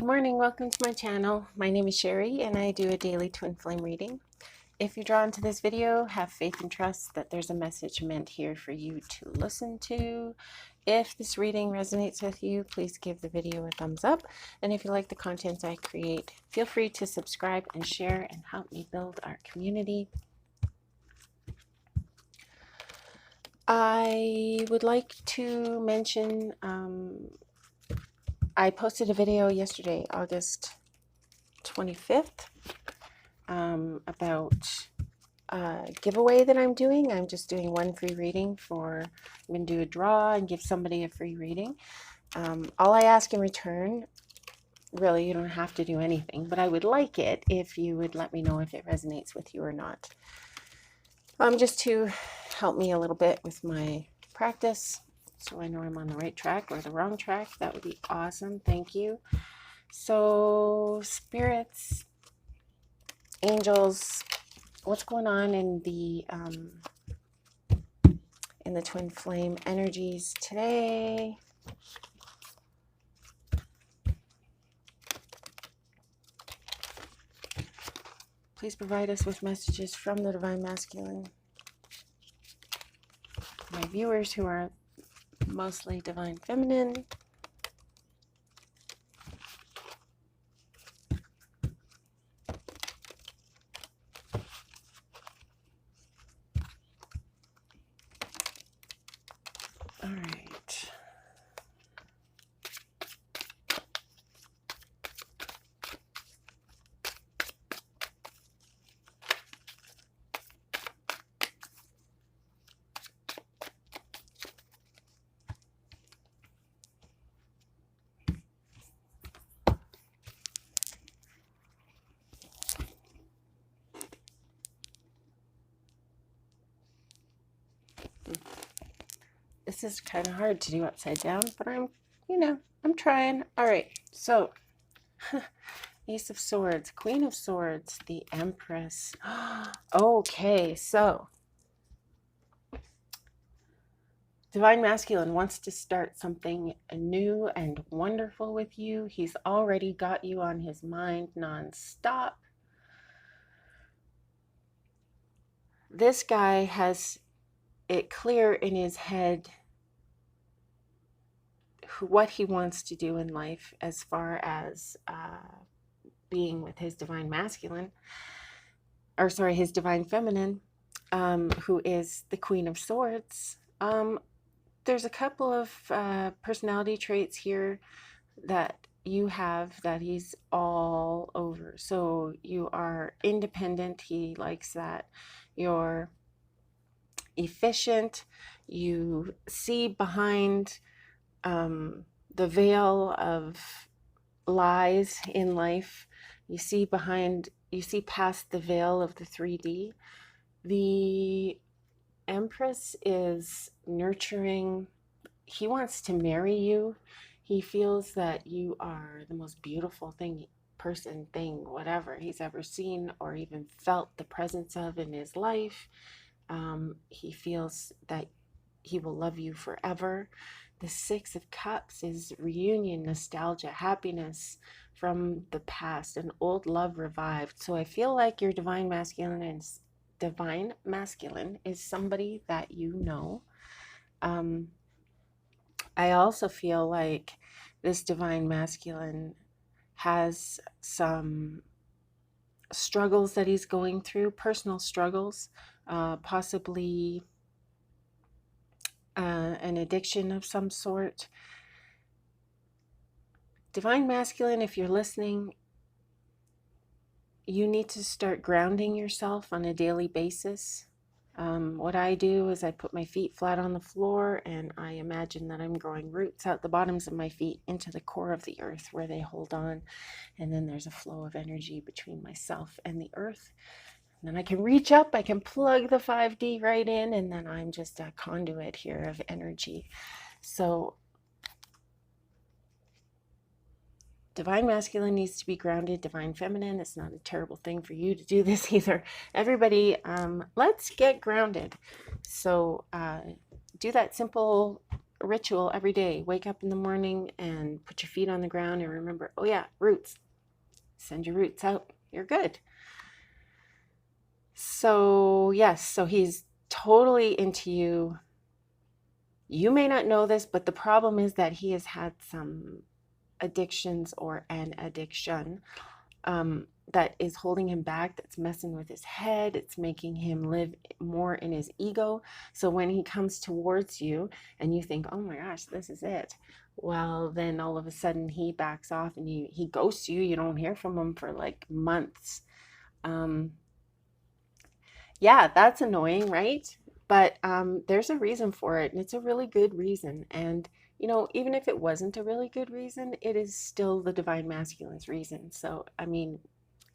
morning, welcome to my channel. My name is Sherry and I do a daily twin flame reading. If you're drawn to this video, have faith and trust that there's a message meant here for you to listen to. If this reading resonates with you, please give the video a thumbs up. And if you like the content I create, feel free to subscribe and share and help me build our community. I would like to mention I posted a video yesterday, August 25th, about a giveaway that I'm doing. I'm just doing one free reading for, I'm going to do a draw and give somebody a free reading. All I ask in return, really, you don't have to do anything, but I would like it if you would let me know if it resonates with you or not. Just to help me a little bit with my practice, so I know I'm on the right track or the wrong track. That would be awesome. Thank you. So, spirits, angels, what's going on in the twin flame energies today? Please provide us with messages from the Divine Masculine. My viewers who are mostly Divine Feminine. All right. This is kind of hard to do upside down, but I'm trying. All right, so Ace of Swords, Queen of Swords, the Empress. Okay, so Divine Masculine wants to start something new and wonderful with you. He's already got you on his mind non-stop. This guy has it clear in his head what he wants to do in life as far as being with his Divine Masculine, or sorry, his Divine Feminine, who is the Queen of Swords. There's a couple of personality traits here that you have that he's all over. So you are independent. He likes that. You're efficient. You see behind the veil of lies in life. You see past the veil of the 3D. The Empress is nurturing. He wants to marry you. He feels that you are the most beautiful person, whatever he's ever seen or even felt the presence of in his life. He feels that he will love you forever. The Six of Cups is reunion, nostalgia, happiness from the past, an old love revived. So I feel like your Divine Masculine is somebody that you know. I also feel like this Divine Masculine has some struggles that he's going through, personal struggles, possibly an addiction of some sort. Divine Masculine, if you're listening, you need to start grounding yourself on a daily basis. What I do is I put my feet flat on the floor and I imagine that I'm growing roots out the bottoms of my feet into the core of the earth where they hold on. And then there's a flow of energy between myself and the earth. And then I can reach up, I can plug the 5D right in, and then I'm just a conduit here of energy. So Divine Masculine needs to be grounded. Divine Feminine, it's not a terrible thing for you to do this either. Everybody, let's get grounded. So do that simple ritual every day. Wake up in the morning and put your feet on the ground and remember, oh yeah, roots. Send your roots out. You're good. So, yes, so he's totally into you. You may not know this, but the problem is that he has had some addictions or an addiction that is holding him back, that's messing with his head. It's making him live more in his ego. So when he comes towards you and you think, oh my gosh, this is it. Well, then all of a sudden he backs off and he ghosts you. You don't hear from him for like months. Yeah, that's annoying, right? But there's a reason for it, and it's a really good reason. And, even if it wasn't a really good reason, it is still the divine masculine's reason. So, I mean,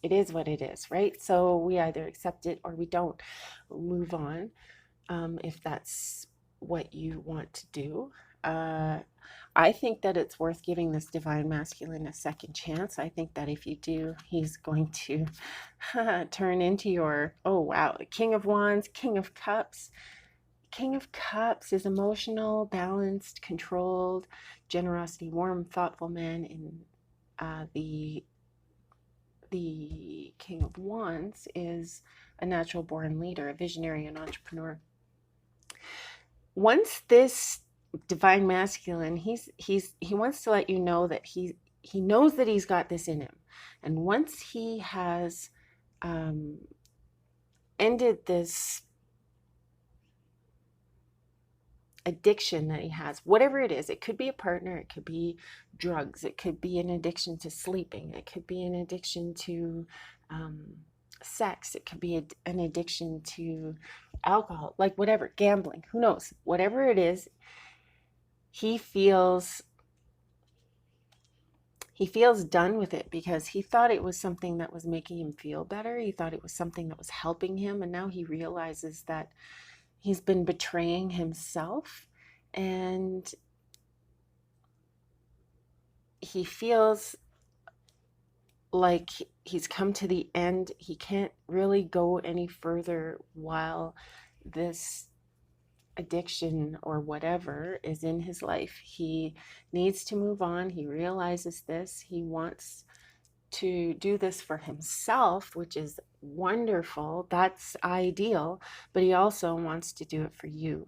it is what it is, right? So we either accept it or we don't. Move on, if that's what you want to do. I think that it's worth giving this divine masculine a second chance. I think that if you do, he's going to turn into your, oh wow, King of Wands, King of Cups. King of Cups is emotional, balanced, controlled, generosity, warm, thoughtful man. And the King of Wands is a natural born leader, a visionary, an entrepreneur. Once this divine masculine, he wants to let you know that he knows that he's got this in him. And once he has ended this addiction that he has, whatever it is, it could be a partner, it could be drugs, it could be an addiction to sleeping, it could be an addiction to sex, it could be an addiction to alcohol, like whatever, gambling, who knows, whatever it is, he feels done with it because he thought it was something that was making him feel better. He thought it was something that was helping him, and now he realizes that he's been betraying himself, and he feels like he's come to the end. He can't really go any further while this addiction or whatever is in his life. He needs to move on. He realizes this. He wants to do this for himself, which is wonderful. That's ideal. But he also wants to do it for you,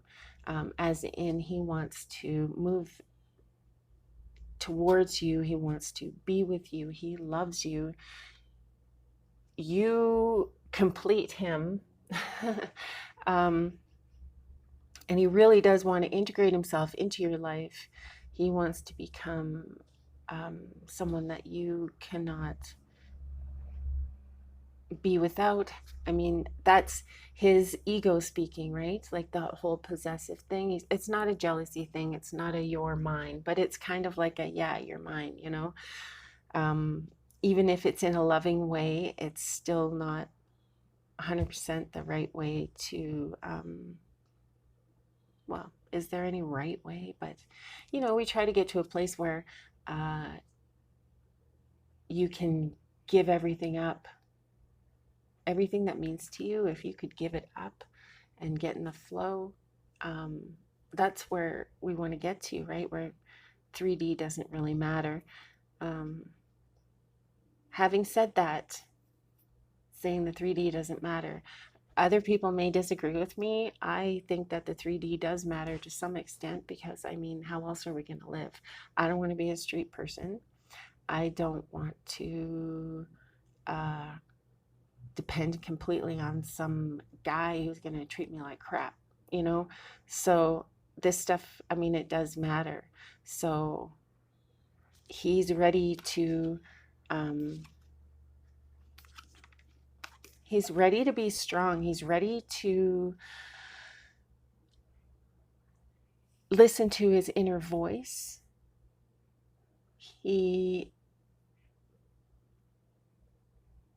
as in he wants to move towards you. He wants to be with you. He loves you. You complete him. And he really does want to integrate himself into your life. He wants to become someone that you cannot be without. I mean, that's his ego speaking, right? Like the whole possessive thing. It's not a jealousy thing. It's not a you're mine, but it's kind of like a, yeah, you're mine, even if it's in a loving way, it's still not 100% the right way to, well, is there any right way? But, we try to get to a place where you can give everything up, everything that means to you. If you could give it up and get in the flow, that's where we want to get to, right? Where 3D doesn't really matter. Having said that, saying the 3D doesn't matter, other people may disagree with me. I think that the 3D does matter to some extent because, I mean, how else are we going to live? I don't want to be a street person. I don't want to depend completely on some guy who's going to treat me like crap, So this stuff, I mean, it does matter. So he's ready to be strong. He's ready to listen to his inner voice.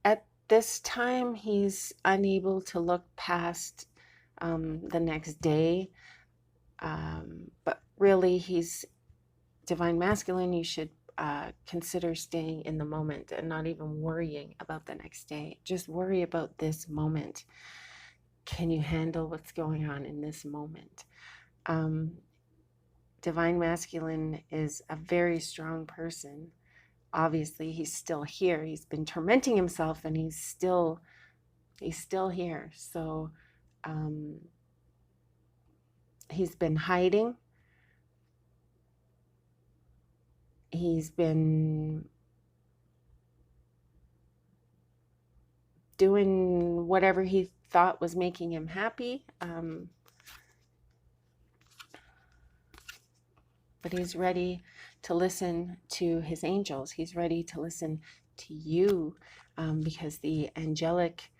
At this time, he's unable to look past the next day. But really, he's divine masculine. You should consider staying in the moment and not even worrying about the next day. Just worry about this moment. Can you handle what's going on in this moment? Divine Masculine is a very strong person. Obviously, he's still here. He's been tormenting himself, and he's still here. So he's been hiding. He's been doing whatever he thought was making him happy. But he's ready to listen to his angels. He's ready to listen to you, because the angelic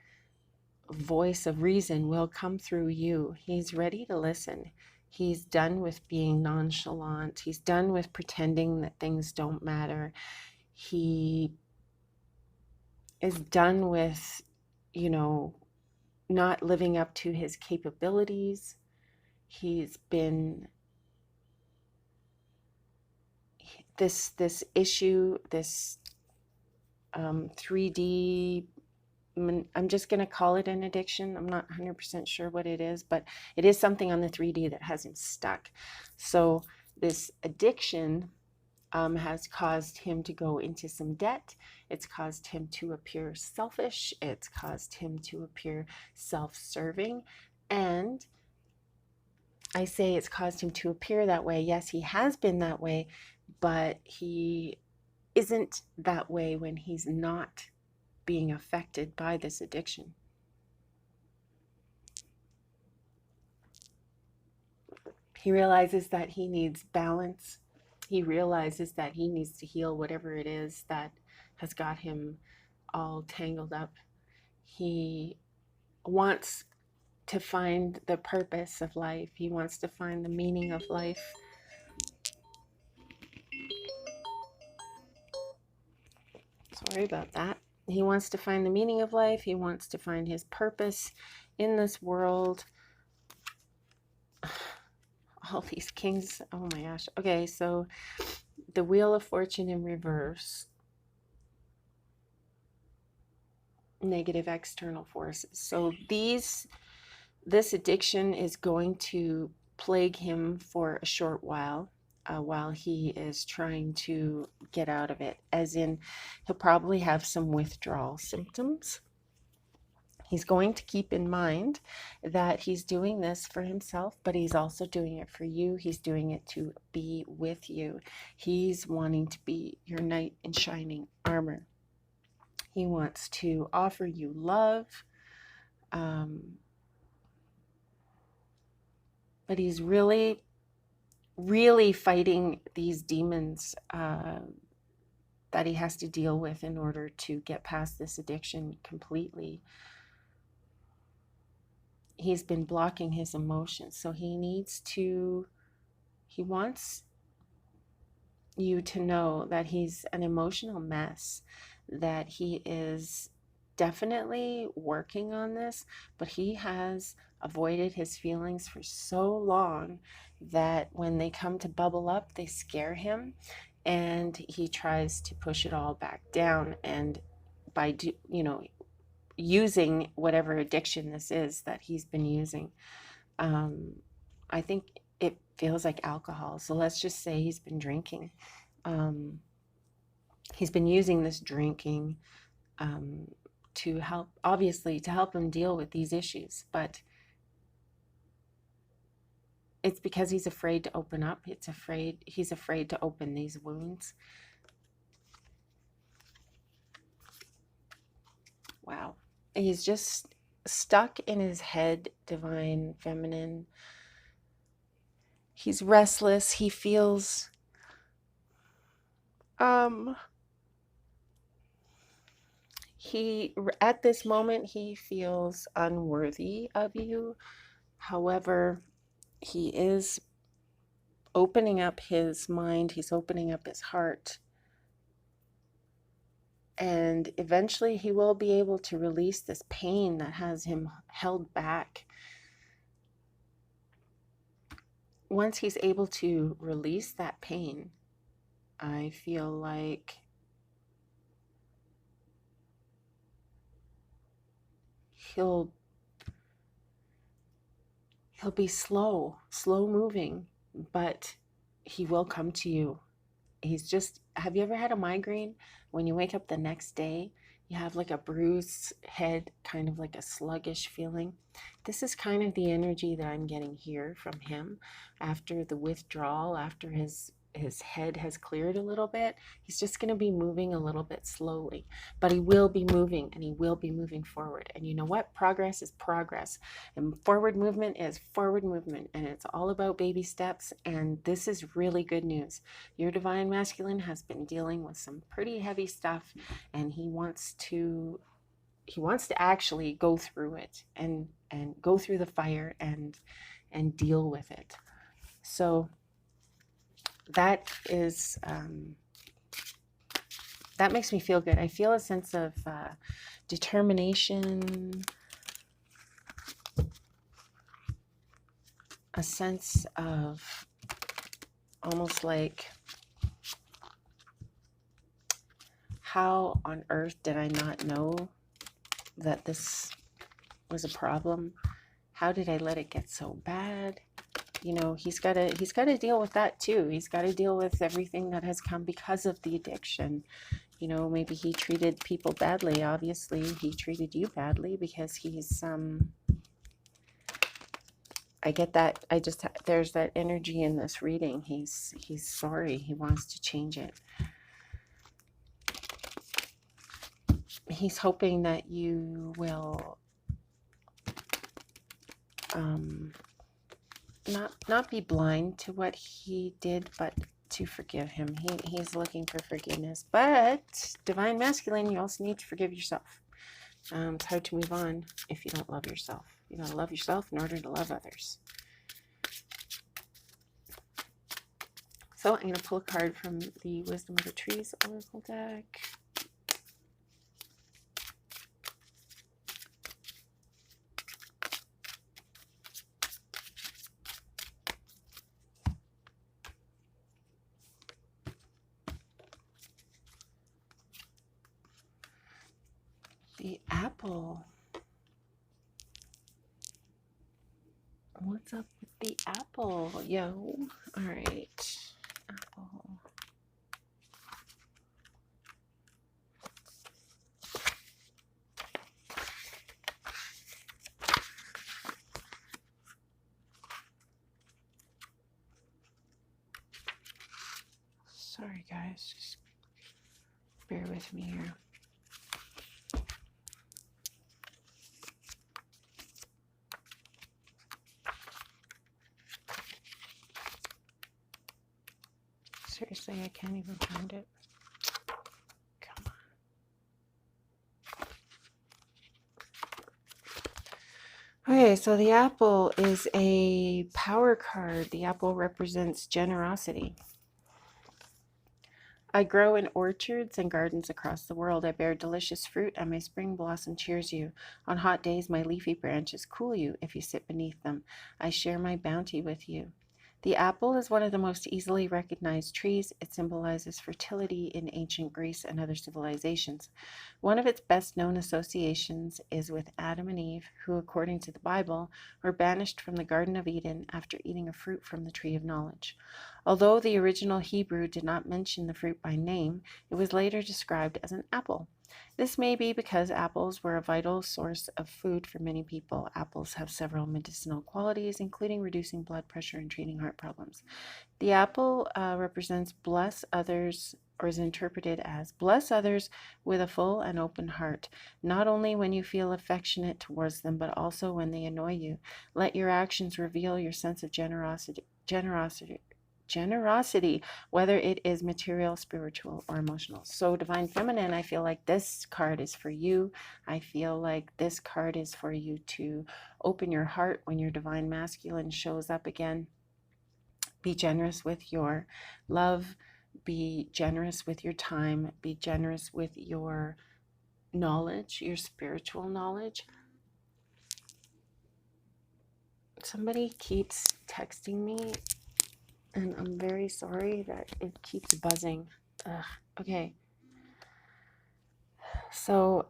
voice of reason will come through you. He's ready to listen. He's done with being nonchalant. He's done with pretending that things don't matter. He is done with, not living up to his capabilities. He's been this issue, this 3D, I'm just going to call it an addiction. I'm not 100% sure what it is, but it is something on the 3D that has him stuck. So this addiction has caused him to go into some debt. It's caused him to appear selfish. It's caused him to appear self-serving. And I say it's caused him to appear that way. Yes, he has been that way, but he isn't that way when he's not being affected by this addiction. He realizes that he needs balance. He realizes that he needs to heal whatever it is that has got him all tangled up. He wants to find the purpose of life. He wants to find the meaning of life. Sorry about that. He wants to find the meaning of life. He wants to find his purpose in this world. All these kings. Oh my gosh. Okay, so the Wheel of Fortune in reverse. Negative external forces. So this addiction is going to plague him for a short while he is trying to get out of it. As in, he'll probably have some withdrawal symptoms. He's going to keep in mind that he's doing this for himself, but he's also doing it for you. He's doing it to be with you. He's wanting to be your knight in shining armor. He wants to offer you love. But he's really, really fighting these demons that he has to deal with in order to get past this addiction completely. He's been blocking his emotions, so he wants you to know that he's an emotional mess, that he is definitely working on this, but he has avoided his feelings for so long that when they come to bubble up, they scare him, and he tries to push it all back down. And by using whatever addiction this is that he's been using, I think it feels like alcohol. So let's just say he's been drinking. He's been using this drinking to help him deal with these issues, but it's because he's afraid to open up. He's afraid to open these wounds. Wow. He's just stuck in his head, divine feminine. He's restless. He feels at this moment he feels unworthy of you. However, he is opening up his mind, he's opening up his heart, and eventually he will be able to release this pain that has him held back. Once he's able to release that pain, I feel like he'll be slow moving, but he will come to you. He's just, have you ever had a migraine? When you wake up the next day, you have like a bruised head, kind of like a sluggish feeling. This is kind of the energy that I'm getting here from him after the withdrawal, after his head has cleared a little bit. He's just going to be moving a little bit slowly, but he will be moving, and he will be moving forward. And you know what? Progress is progress, and forward movement is forward movement, and it's all about baby steps. And this is really good news. Your divine masculine has been dealing with some pretty heavy stuff, and he wants to actually go through it and go through the fire and deal with it. So that is that makes me feel good. I feel a sense of determination, a sense of almost like, how on earth did I not know that this was a problem? How did I let it get so bad? You know, he's got to deal with that too. He's got to deal with everything that has come because of the addiction. You know, maybe he treated people badly. Obviously, he treated you badly because he's I get that. There's that energy in this reading. He's sorry. He wants to change it. He's hoping that you will not be blind to what he did, but to forgive him. He's looking for forgiveness. But divine masculine, you also need to forgive yourself. It's hard to move on if you don't love yourself. You gotta love yourself in order to love others. So I'm going to pull a card from the Wisdom of the Trees Oracle deck. The apple. What's up with the apple, yo? All right. Apple. Sorry, guys. Just bear with me here. Seriously, I can't even find it. Come on. Okay, so the apple is a power card. The apple represents generosity. I grow in orchards and gardens across the world. I bear delicious fruit, and my spring blossom cheers you. On hot days, my leafy branches cool you if you sit beneath them. I share my bounty with you. The apple is one of the most easily recognized trees. It symbolizes fertility in ancient Greece and other civilizations. One of its best known associations is with Adam and Eve, who, according to the Bible, were banished from the Garden of Eden after eating a fruit from the tree of knowledge. Although the original Hebrew did not mention the fruit by name, it was later described as an apple. This may be because apples were a vital source of food for many people. Apples have several medicinal qualities, including reducing blood pressure and treating heart problems. The apple represents bless others, or is interpreted as bless others with a full and open heart, not only when you feel affectionate towards them, but also when they annoy you. Let your actions reveal your sense of generosity, whether it is material, spiritual, or emotional. So divine feminine, I feel like this card is for you. I feel like this card is for you to open your heart when your divine masculine shows up again. Be generous with your love, be generous with your time, be generous with your knowledge, your spiritual knowledge. Somebody keeps texting me, and I'm very sorry that it keeps buzzing. Ugh. Okay. So,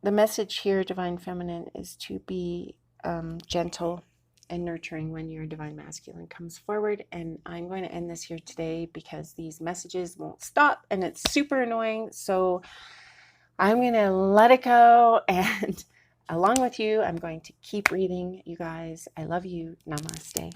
the message here, Divine Feminine, is to be gentle and nurturing when your divine masculine comes forward. And I'm going to end this here today because these messages won't stop and it's super annoying. So I'm going to let it go. And along with you, I'm going to keep reading. You guys, I love you. Namaste.